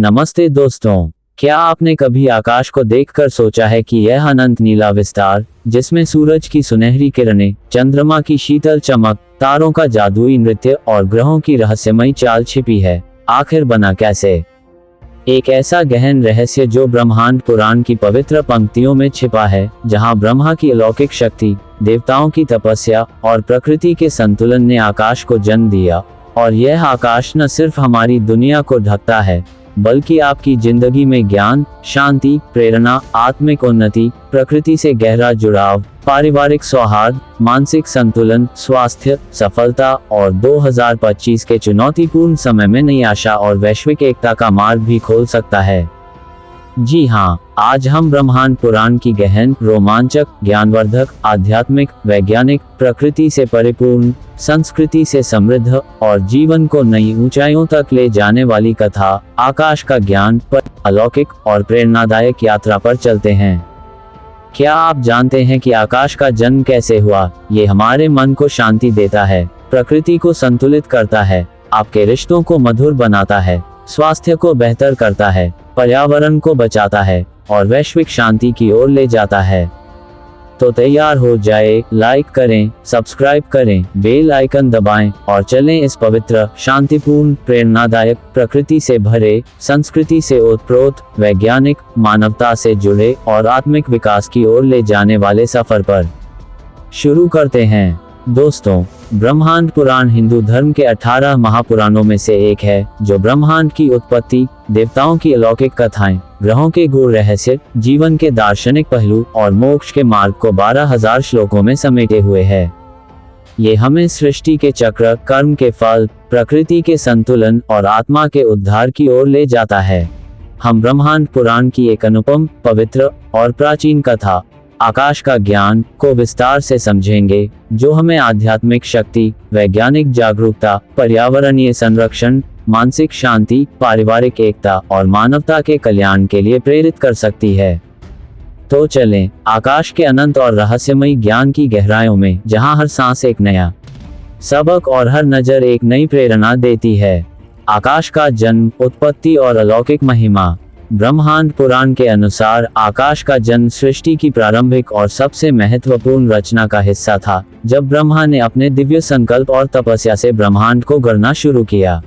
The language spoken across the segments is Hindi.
नमस्ते दोस्तों, क्या आपने कभी आकाश को देखकर सोचा है कि यह अनंत नीला विस्तार, जिसमें सूरज की सुनहरी किरणें, चंद्रमा की शीतल चमक, तारों का जादुई नृत्य और ग्रहों की रहस्यमयी चाल छिपी है, आखिर बना कैसे? एक ऐसा गहन रहस्य जो ब्रह्मांड पुराण की पवित्र पंक्तियों में छिपा है, जहां ब्रह्मा की अलौकिक शक्ति, देवताओं की तपस्या और प्रकृति के संतुलन ने आकाश को जन्म दिया। और यह आकाश न सिर्फ हमारी दुनिया को ढकता है, बल्कि आपकी जिंदगी में ज्ञान, शांति, प्रेरणा, आत्मिक उन्नति, प्रकृति से गहरा जुड़ाव, पारिवारिक सौहार्द, मानसिक संतुलन, स्वास्थ्य, सफलता और 2025 के चुनौतीपूर्ण समय में नई आशा और वैश्विक एकता का मार्ग भी खोल सकता है। जी हाँ, आज हम ब्रह्मांड पुराण की गहन, रोमांचक, ज्ञानवर्धक, आध्यात्मिक, वैज्ञानिक, प्रकृति से परिपूर्ण, संस्कृति से समृद्ध और जीवन को नई ऊंचाइयों तक ले जाने वाली कथा, आकाश का ज्ञान पर अलौकिक और प्रेरणादायक यात्रा पर चलते हैं। क्या आप जानते हैं कि आकाश का जन्म कैसे हुआ? ये हमारे मन को शांति देता है, प्रकृति को संतुलित करता है, आपके रिश्तों को मधुर बनाता है, स्वास्थ्य को बेहतर करता है, पर्यावरण को बचाता है और वैश्विक शांति की ओर ले जाता है। तो तैयार हो जाए, लाइक करें, सब्सक्राइब करें, बेल आइकन दबाएं और चलें इस पवित्र, शांतिपूर्ण, प्रेरणादायक, प्रकृति से भरे, संस्कृति से ओतप्रोत, वैज्ञानिक, मानवता से जुड़े और आत्मिक विकास की ओर ले जाने वाले सफर पर। शुरू करते हैं। दोस्तों, ब्रह्मांड पुराण हिंदू धर्म के 18 महापुराणों में से एक है, जो ब्रह्मांड की उत्पत्ति, देवताओं की अलौकिक कथाएं, ग्रहों के गूढ़ रहस्य, जीवन के दार्शनिक पहलू और मोक्ष के मार्ग को 12,000 श्लोकों में समेटे हुए है। ये हमें सृष्टि के चक्र, कर्म के फल, प्रकृति के संतुलन और आत्मा के उद्धार की ओर ले जाता है। हम ब्रह्मांड पुराण की एक अनुपम, पवित्र और प्राचीन कथा, आकाश का ज्ञान, को विस्तार से समझेंगे, जो हमें आध्यात्मिक शक्ति, वैज्ञानिक जागरूकता, पर्यावरणीय संरक्षण, मानसिक शांति, पारिवारिक एकता और मानवता के कल्याण के लिए प्रेरित कर सकती है। तो चलें, आकाश के अनंत और रहस्यमयी ज्ञान की गहराइयों में, जहां हर सांस एक नया सबक और हर नजर एक नई प्रेरणा देती है। आकाश का जन्म, उत्पत्ति और अलौकिक महिमा। ब्रह्मांड पुराण के अनुसार आकाश का जन्म सृष्टि की प्रारंभिक और सबसे महत्वपूर्ण रचना का हिस्सा था, जब ब्रह्मा ने अपने दिव्य संकल्प और तपस्या से ब्रह्मांड को गढ़ना शुरू किया।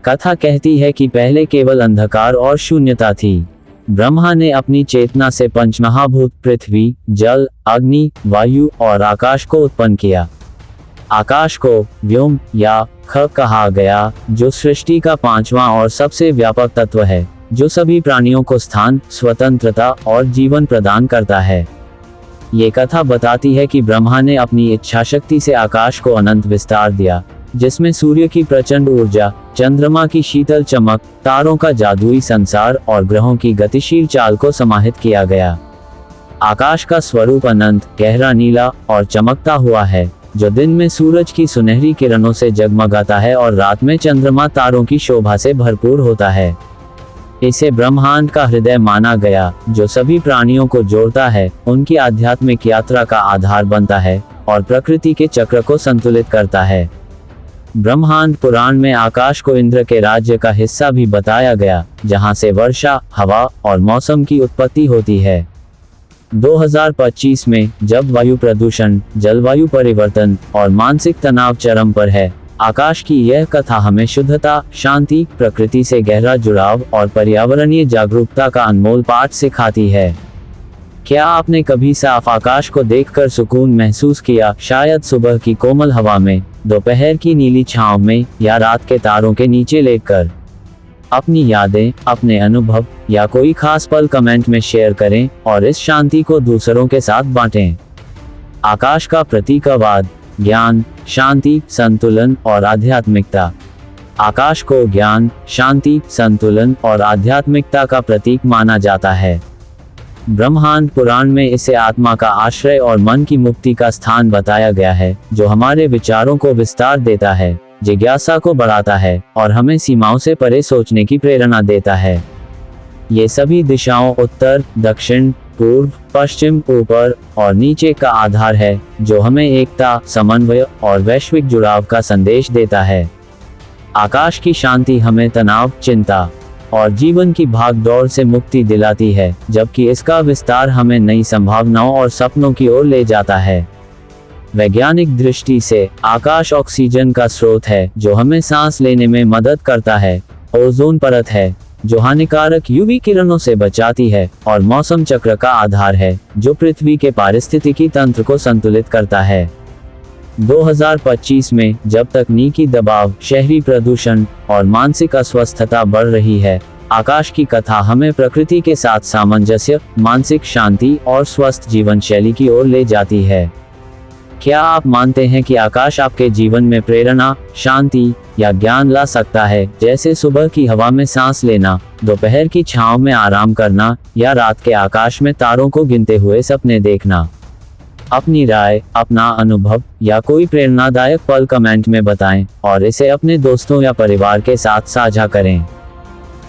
कथा कहती है कि पहले केवल अंधकार और शून्यता थी। ब्रह्मा ने अपनी चेतना से पंचमहाभूत पृथ्वी, जल, अग्नि, वायु और आकाश को उत्पन्न किया। आकाश को व्योम या ख कहा गया, जो सृष्टि का पांचवा और सबसे व्यापक तत्व है, जो सभी प्राणियों को स्थान, स्वतंत्रता और जीवन प्रदान करता है। ये कथा बताती है कि ब्रह्मा ने अपनी इच्छा शक्ति से आकाश को अनंत विस्तार दिया, जिसमें सूर्य की प्रचंड ऊर्जा, चंद्रमा की शीतल चमक, तारों का जादुई संसार और ग्रहों की गतिशील चाल को समाहित किया गया। आकाश का स्वरूप अनंत, गहरा नीला और चमकता हुआ है, जो दिन में सूरज की सुनहरी किरणों से जगमगाता है और रात में चंद्रमा तारों की शोभा से भरपूर होता है। इसे ब्रह्मांड का हृदय माना गया, जो सभी प्राणियों को जोड़ता है, उनकी आध्यात्मिक यात्रा का आधार बनता है और प्रकृति के चक्र को संतुलित करता है। ब्रह्मांड पुराण में आकाश को इंद्र के राज्य का हिस्सा भी बताया गया, जहां से वर्षा, हवा और मौसम की उत्पत्ति होती है। 2025 में, जब वायु प्रदूषण, जलवायु परिवर्तन और मानसिक तनाव चरम पर है, आकाश की यह कथा हमें शुद्धता, शांति, प्रकृति से गहरा जुड़ाव और पर्यावरणीय जागरूकता का अनमोल पाठ सिखाती है। क्या आपने कभी साफ आकाश को देखकर सुकून महसूस किया? शायद सुबह की कोमल हवा में, दोपहर की नीली छांव में या रात के तारों के नीचे लेटकर। अपनी यादें, अपने अनुभव या कोई खास पल कमेंट में शेयर करें और इस शांति को दूसरों के साथ बांटें। आकाश का प्रतीकवाद, ज्ञान, शांति, संतुलन और आध्यात्मिकता। आकाश को ज्ञान, शांति, संतुलन और आध्यात्मिकता का प्रतीक माना जाता है। ब्रह्मांड पुराण में इसे आत्मा का आश्रय और मन की मुक्ति का स्थान बताया गया है, जो हमारे विचारों को विस्तार देता है, जिज्ञासा को बढ़ाता है और हमें सीमाओं से परे सोचने की प्रेरणा देता है। ये सभी दिशाओं, उत्तर, दक्षिण, पूर्व, पश्चिम, ऊपर और नीचे का आधार है, जो हमें एकता, समन्वय और वैश्विक जुड़ाव का संदेश देता है। आकाश की शांति हमें तनाव, चिंता और जीवन की भागदौड़ से मुक्ति दिलाती है, जबकि इसका विस्तार हमें नई संभावनाओं और सपनों की ओर ले जाता है। वैज्ञानिक दृष्टि से आकाश ऑक्सीजन का स्रोत है जो हमें सांस लेने में मदद करता है, ओजोन परत है जो हानिकारक यूवी किरणों से बचाती है, और मौसम चक्र का आधार है जो पृथ्वी के पारिस्थितिकी तंत्र को संतुलित करता है। 2025 में जब तकनीकी दबाव, शहरी प्रदूषण और मानसिक अस्वस्थता बढ़ रही है, आकाश की कथा हमें प्रकृति के साथ सामंजस्य, मानसिक शांति और स्वस्थ जीवन शैली की ओर ले जाती है। क्या आप मानते हैं कि आकाश आपके जीवन में प्रेरणा, शांति या ज्ञान ला सकता है, जैसे सुबह की हवा में सांस लेना, दोपहर की छांव में आराम करना या रात के आकाश में तारों को गिनते हुए सपने देखना? अपनी राय, अपना अनुभव या कोई प्रेरणादायक पल कमेंट में बताएं और इसे अपने दोस्तों या परिवार के साथ साझा करें।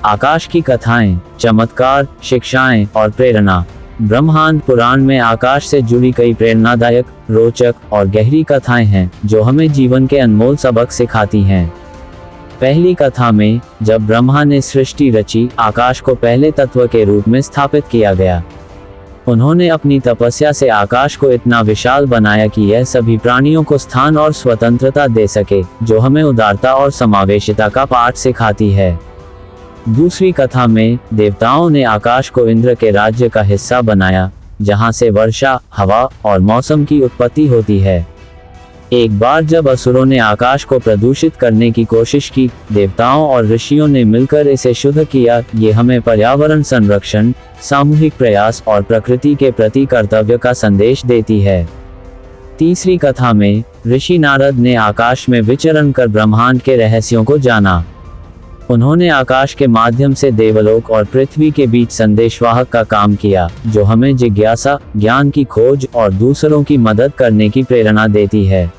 आकाश की कथाएं, चमत्कार, शिक्षाएं और प्रेरणा। ब्रह्मांड पुराण में आकाश से जुड़ी कई प्रेरणादायक, रोचक और गहरी कथाएं हैं जो हमें जीवन के अनमोल सबक सिखाती हैं। पहली कथा में, जब ब्रह्मा ने सृष्टि रची, आकाश को पहले तत्व के रूप में स्थापित किया गया। उन्होंने अपनी तपस्या से आकाश को इतना विशाल बनाया कि यह सभी प्राणियों को स्थान और स्वतंत्रता दे सके, जो हमें उदारता और समावेशिता का पाठ सिखाती है। दूसरी कथा में, देवताओं ने आकाश को इंद्र के राज्य का हिस्सा बनाया, जहां से वर्षा, हवा और मौसम की उत्पत्ति होती है। एक बार जब असुरों ने आकाश को प्रदूषित करने की कोशिश की, देवताओं और ऋषियों ने मिलकर इसे शुद्ध किया। ये हमें पर्यावरण संरक्षण, सामूहिक प्रयास और प्रकृति के प्रति कर्तव्य का संदेश देती है। तीसरी कथा में, ऋषि नारद ने आकाश में विचरण कर ब्रह्मांड के रहस्यों को जाना। उन्होंने आकाश के माध्यम से देवलोक और पृथ्वी के बीच संदेशवाहक का काम किया, जो हमें जिज्ञासा, ज्ञान की खोज और दूसरों की मदद करने की प्रेरणा देती है।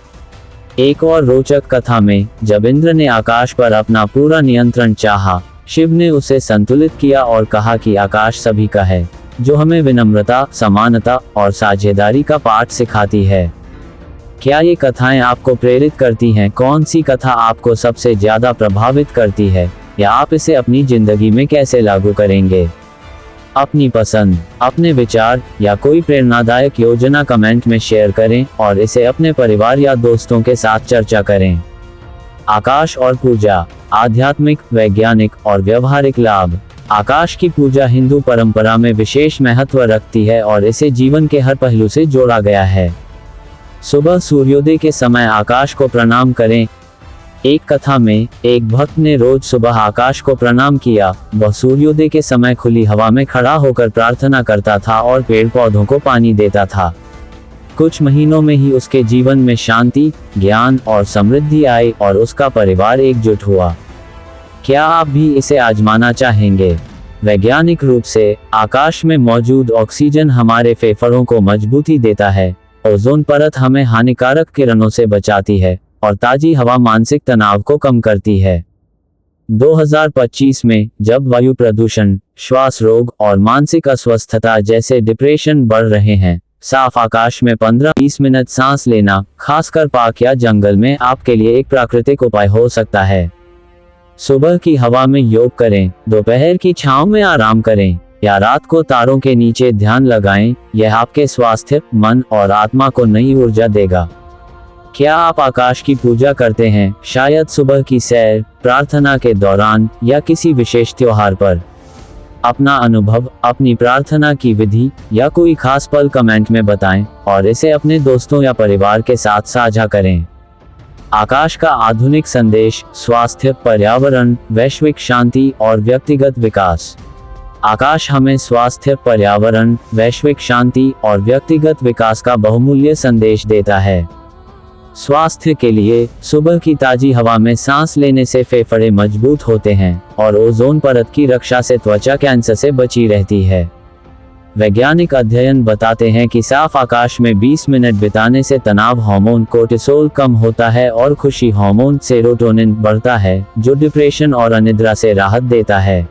एक और रोचक कथा में, जब इंद्र ने आकाश पर अपना पूरा नियंत्रण चाहा, शिव ने उसे संतुलित किया और कहा कि आकाश सभी का है, जो हमें विनम्रता, समानता और साझेदारी का पाठ सिखाती है। क्या ये कथाएं आपको प्रेरित करती हैं? कौन सी कथा आपको सबसे ज्यादा प्रभावित करती है, या आप इसे अपनी जिंदगी में कैसे लागू करेंगे? अपनी पसंद, अपने विचार या कोई प्रेरणादायक योजना कमेंट में शेयर करें और इसे अपने परिवार या दोस्तों के साथ चर्चा करें। आकाश और पूजा, आध्यात्मिक, वैज्ञानिक और व्यवहारिक लाभ। आकाश की पूजा हिंदू परंपरा में विशेष महत्व रखती है और इसे जीवन के हर पहलू से जोड़ा गया है। सुबह सूर्योदय के समय आकाश को प्रणाम करें। एक कथा में, एक भक्त ने रोज सुबह आकाश को प्रणाम किया। वह सूर्योदय के समय खुली हवा में खड़ा होकर प्रार्थना करता था और पेड़ पौधों को पानी देता था। कुछ महीनों में ही उसके जीवन में शांति, ज्ञान और समृद्धि आई और उसका परिवार एकजुट हुआ। क्या आप भी इसे आजमाना चाहेंगे? वैज्ञानिक रूप से आकाश में मौजूद ऑक्सीजन हमारे फेफड़ों को मजबूती देता है, ओजोन परत हमें हानिकारक किरणों से बचाती है और ताजी हवा मानसिक तनाव को कम करती है। 2025 में जब वायु प्रदूषण, श्वास रोग और मानसिक अस्वस्थता जैसे डिप्रेशन बढ़ रहे हैं, साफ आकाश में 15-20 मिनट सांस लेना, खासकर पार्क या जंगल में, आपके लिए एक प्राकृतिक उपाय हो सकता है। सुबह की हवा में योग करें, दोपहर की छांव में आराम करें या रात को तारों के नीचे ध्यान लगाएं। यह आपके स्वास्थ्य, मन और आत्मा को नई ऊर्जा देगा। क्या आप आकाश की पूजा करते हैं? शायद सुबह की सैर, प्रार्थना के दौरान या किसी विशेष त्योहार पर? अपना अनुभव, अपनी प्रार्थना की विधि या कोई खास पल कमेंट में बताएं और इसे अपने दोस्तों या परिवार के साथ साझा करें। आकाश का आधुनिक संदेश, स्वास्थ्य, पर्यावरण, वैश्विक शांति और व्यक्तिगत विकास। आकाश हमें स्वास्थ्य, पर्यावरण, वैश्विक शांति और व्यक्तिगत विकास का बहुमूल्य संदेश देता है। स्वास्थ्य के लिए, सुबह की ताजी हवा में सांस लेने से फेफड़े मजबूत होते हैं और ओजोन परत की रक्षा से त्वचा कैंसर से बची रहती है। वैज्ञानिक अध्ययन बताते हैं कि साफ आकाश में 20 मिनट बिताने से तनाव हार्मोन कोर्टिसोल कम होता है और खुशी हार्मोन सेरोटोनिन बढ़ता है, जो डिप्रेशन और अनिद्रा से राहत देता है।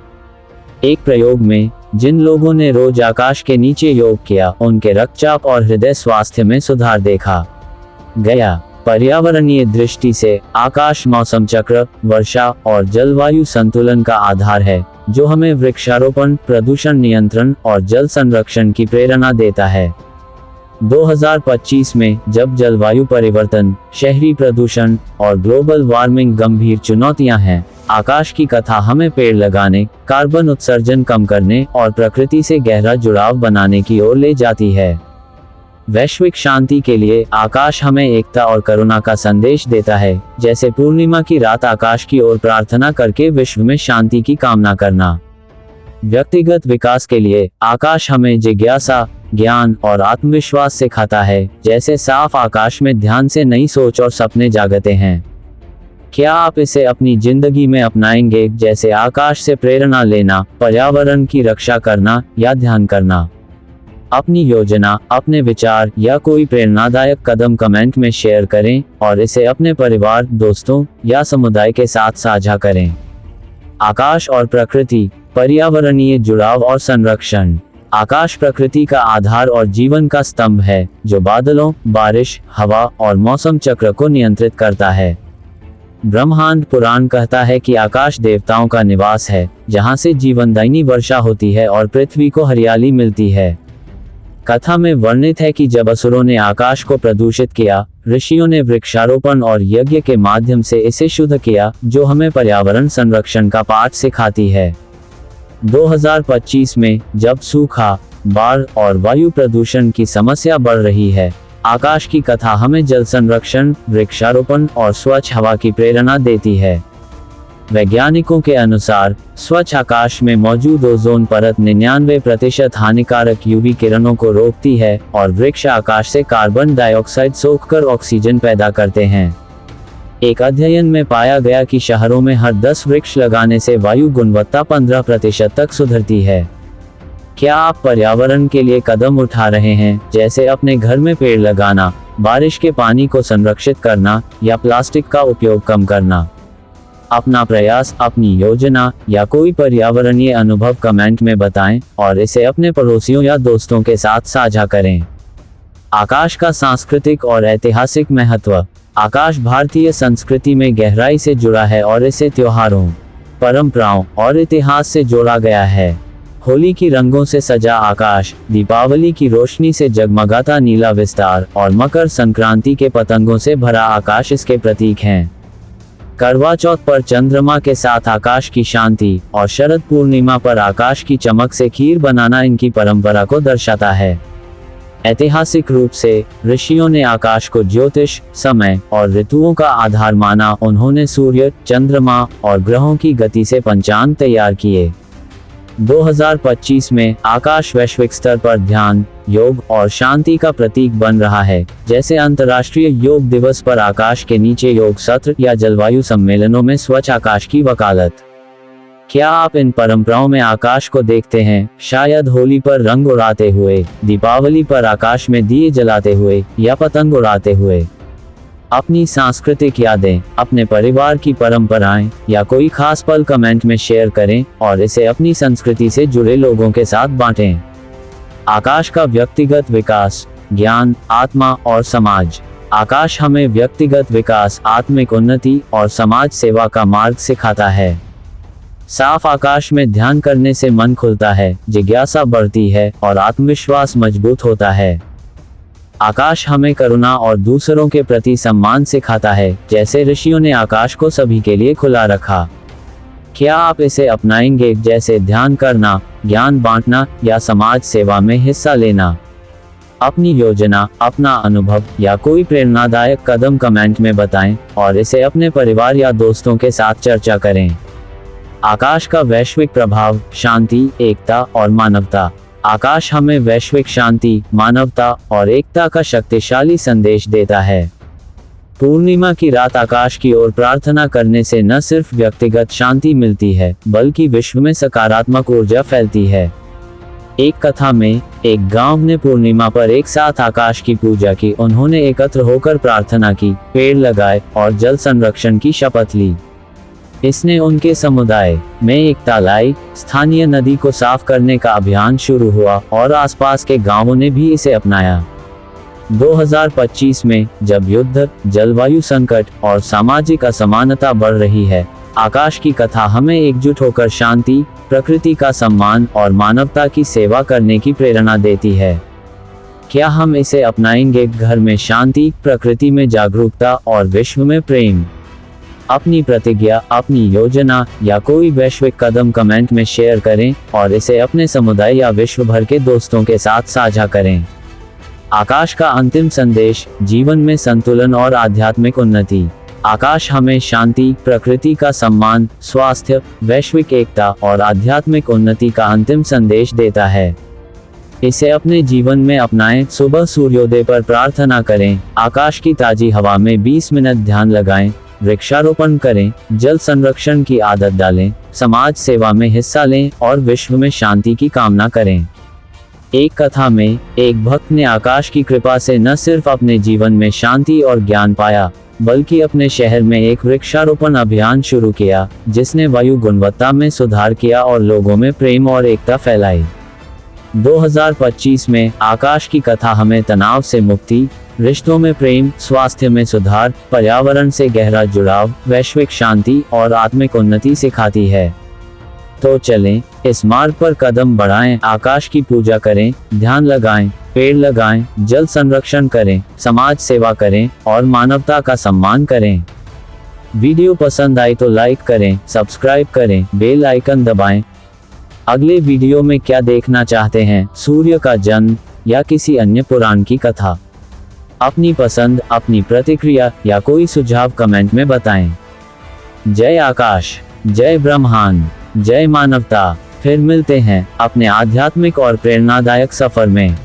एक प्रयोग में, जिन लोगों ने रोज आकाश के नीचे योग किया, उनके रक्तचाप और हृदय स्वास्थ्य में सुधार देखा गया। पर्यावरणीय दृष्टि से आकाश मौसम चक्र, वर्षा और जलवायु संतुलन का आधार है, जो हमें वृक्षारोपण, प्रदूषण नियंत्रण और जल संरक्षण की प्रेरणा देता है। 2025 में जब जलवायु परिवर्तन, शहरी प्रदूषण और ग्लोबल वार्मिंग गंभीर चुनौतियां हैं, आकाश की कथा हमें पेड़ लगाने, कार्बन उत्सर्जन कम करने और प्रकृति से गहरा जुड़ाव बनाने की ओर ले जाती है। वैश्विक शांति के लिए आकाश हमें एकता और करुणा का संदेश देता है, जैसे पूर्णिमा की रात आकाश की ओर प्रार्थना करके विश्व में शांति की कामना करना। व्यक्तिगत विकास के लिए आकाश हमें जिज्ञासा, ज्ञान और आत्मविश्वास सिखाता है, जैसे साफ आकाश में ध्यान से नई सोच और सपने जागते हैं। क्या आप इसे अपनी जिंदगी में अपनाएंगे, जैसे आकाश से प्रेरणा लेना, पर्यावरण की रक्षा करना या ध्यान करना? अपनी योजना, अपने विचार या कोई प्रेरणादायक कदम कमेंट में शेयर करें और इसे अपने परिवार, दोस्तों या समुदाय के साथ साझा करें। आकाश और प्रकृति, पर्यावरणीय जुड़ाव और संरक्षण। आकाश प्रकृति का आधार और जीवन का स्तंभ है, जो बादलों, बारिश, हवा और मौसम चक्र को नियंत्रित करता है। ब्रह्मांड पुराण कहता है कि आकाश देवताओं का निवास है, जहां से जीवनदायिनी वर्षा होती है और पृथ्वी को हरियाली मिलती है। कथा में वर्णित है कि जब असुरों ने आकाश को प्रदूषित किया, ऋषियों ने वृक्षारोपण और यज्ञ के माध्यम से इसे शुद्ध किया, जो हमें पर्यावरण संरक्षण का पाठ सिखाती है। 2025 में जब सूखा, बाढ़ और वायु प्रदूषण की समस्या बढ़ रही है, आकाश की कथा हमें जल संरक्षण, वृक्षारोपण और स्वच्छ हवा की प्रेरणा देती है। वैज्ञानिकों के अनुसार स्वच्छ आकाश में मौजूद ओजोन परत 99% हानिकारक यूवी किरणों को रोकती है और वृक्ष आकाश से कार्बन डाइऑक्साइड सोखकर ऑक्सीजन पैदा करते हैं। एक अध्ययन में पाया गया कि शहरों में हर 10 वृक्ष लगाने से वायु गुणवत्ता 15% तक सुधरती है। क्या आप पर्यावरण के लिए कदम उठा रहे हैं, जैसे अपने घर में पेड़ लगाना, बारिश के पानी को संरक्षित करना या प्लास्टिक का उपयोग कम करना? अपना प्रयास, अपनी योजना या कोई पर्यावरणीय अनुभव कमेंट में बताएं और इसे अपने पड़ोसियों या दोस्तों के साथ साझा करें। आकाश का सांस्कृतिक और ऐतिहासिक महत्व। आकाश भारतीय संस्कृति में गहराई से जुड़ा है और इसे त्योहारों, परंपराओं और इतिहास से जोड़ा गया है। होली की रंगों से सजा आकाश, दीपावली की रोशनी से जगमगाता नीला विस्तार और मकर संक्रांति के पतंगों से भरा आकाश इसके प्रतीक हैं। करवा चौथ पर चंद्रमा के साथ आकाश की शांति और शरद पूर्णिमा पर आकाश की चमक से खीर बनाना इनकी परंपरा को दर्शाता है। ऐतिहासिक रूप से ऋषियों ने आकाश को ज्योतिष, समय और ऋतुओं का आधार माना। उन्होंने सूर्य, चंद्रमा और ग्रहों की गति से पंचांग तैयार किए। 2025 में आकाश वैश्विक स्तर पर ध्यान, योग और शांति का प्रतीक बन रहा है, जैसे अंतर्राष्ट्रीय योग दिवस पर आकाश के नीचे योग सत्र या जलवायु सम्मेलनों में स्वच्छ आकाश की वकालत। क्या आप इन परंपराओं में आकाश को देखते हैं, शायद होली पर रंग उड़ाते हुए, दीपावली पर आकाश में दिए जलाते हुए या पतंग उड़ाते हुए? अपनी सांस्कृतिक यादें, अपने परिवार की परंपराएं या कोई खास पल कमेंट में शेयर करें और इसे अपनी संस्कृति से जुड़े लोगों के साथ बांटें। आकाश का व्यक्तिगत विकास, ज्ञान, आत्मा और समाज। आकाश हमें व्यक्तिगत विकास, आत्मिक उन्नति और समाज सेवा का मार्ग सिखाता है। साफ आकाश में ध्यान करने से मन खुलता है, जिज्ञासा बढ़ती है और आत्मविश्वास मजबूत होता है। आकाश हमें करुणा और दूसरों के प्रति सम्मान सिखाता है, जैसे ऋषियों ने आकाश को सभी के लिए खुला रखा। क्या आप इसे अपनाएंगे, जैसे ध्यान करना, ज्ञान बांटना या समाज सेवा में हिस्सा लेना? अपनी योजना, अपना अनुभव या कोई प्रेरणादायक कदम कमेंट में बताएं और इसे अपने परिवार या दोस्तों के साथ चर्चा करें। आकाश का वैश्विक प्रभाव, शांति, एकता और मानवता। आकाश हमें वैश्विक शांति, मानवता और एकता का शक्तिशाली संदेश देता है। पूर्णिमा की रात आकाश की ओर प्रार्थना करने से न सिर्फ व्यक्तिगत शांति मिलती है, बल्कि विश्व में सकारात्मक ऊर्जा फैलती है। एक कथा में एक गांव ने पूर्णिमा पर एक साथ आकाश की पूजा की। उन्होंने एकत्र होकर प्रार्थना की, पेड़ लगाए और जल संरक्षण की शपथ ली। इसने उनके समुदाय में एकता लाई। स्थानीय नदी को साफ करने का अभियान शुरू हुआ और आसपास के गांवों ने भी इसे अपनाया। 2025 में, जब युद्ध, जलवायु संकट और सामाजिक असमानता बढ़ रही है, आकाश की कथा हमें एकजुट होकर शांति, प्रकृति का सम्मान और मानवता की सेवा करने की प्रेरणा देती है। क्या हम इसे अपनाएंगे? घर में शांति, प्रकृति में जागरूकता और विश्व में प्रेम। अपनी प्रतिज्ञा, अपनी योजना या कोई वैश्विक कदम कमेंट में शेयर करें और इसे अपने समुदाय या विश्व भर के दोस्तों के साथ साझा करें। आकाश का अंतिम संदेश, जीवन में संतुलन और आध्यात्मिक उन्नति। आकाश हमें शांति, प्रकृति का सम्मान, स्वास्थ्य, वैश्विक एकता और आध्यात्मिक उन्नति का अंतिम संदेश देता है। इसे अपने जीवन में अपनाएं। सुबह सूर्योदय पर प्रार्थना करें, आकाश की ताजी हवा में 20 मिनट ध्यान लगाएं, वृक्षारोपण करें, जल संरक्षण की आदत डालें, समाज सेवा में हिस्सा लें और विश्व में शांति की कामना करें। एक कथा में, एक भक्त ने आकाश की कृपा से न सिर्फ अपने जीवन में शांति और ज्ञान पाया, बल्कि अपने शहर में एक वृक्षारोपण अभियान शुरू किया, जिसने वायु गुणवत्ता में सुधार किया और लोगों में प्रेम और एकता फैलाई। 2025 में, आकाश की कथा हमें तनाव से मुक्ति, रिश्तों में प्रेम, स्वास्थ्य में सुधार, पर्यावरण से गहरा जुड़ाव, वैश्विक शांति और आत्मिक उन्नति सिखाती है। तो चलें, इस मार्ग पर कदम बढ़ाएं, आकाश की पूजा करें, ध्यान लगाएं, पेड़ लगाएं, जल संरक्षण करें, समाज सेवा करें और मानवता का सम्मान करें। वीडियो पसंद आई तो लाइक करें, सब्सक्राइब करें, बेल आइकन दबाएं। अगले वीडियो में क्या देखना चाहते हैं? सूर्य का जन्म या किसी अन्य पुराण की कथा? अपनी पसंद, अपनी प्रतिक्रिया या कोई सुझाव कमेंट में बताएं। जय आकाश, जय ब्रह्मांड, जय मानवता। फिर मिलते हैं अपने आध्यात्मिक और प्रेरणादायक सफर में।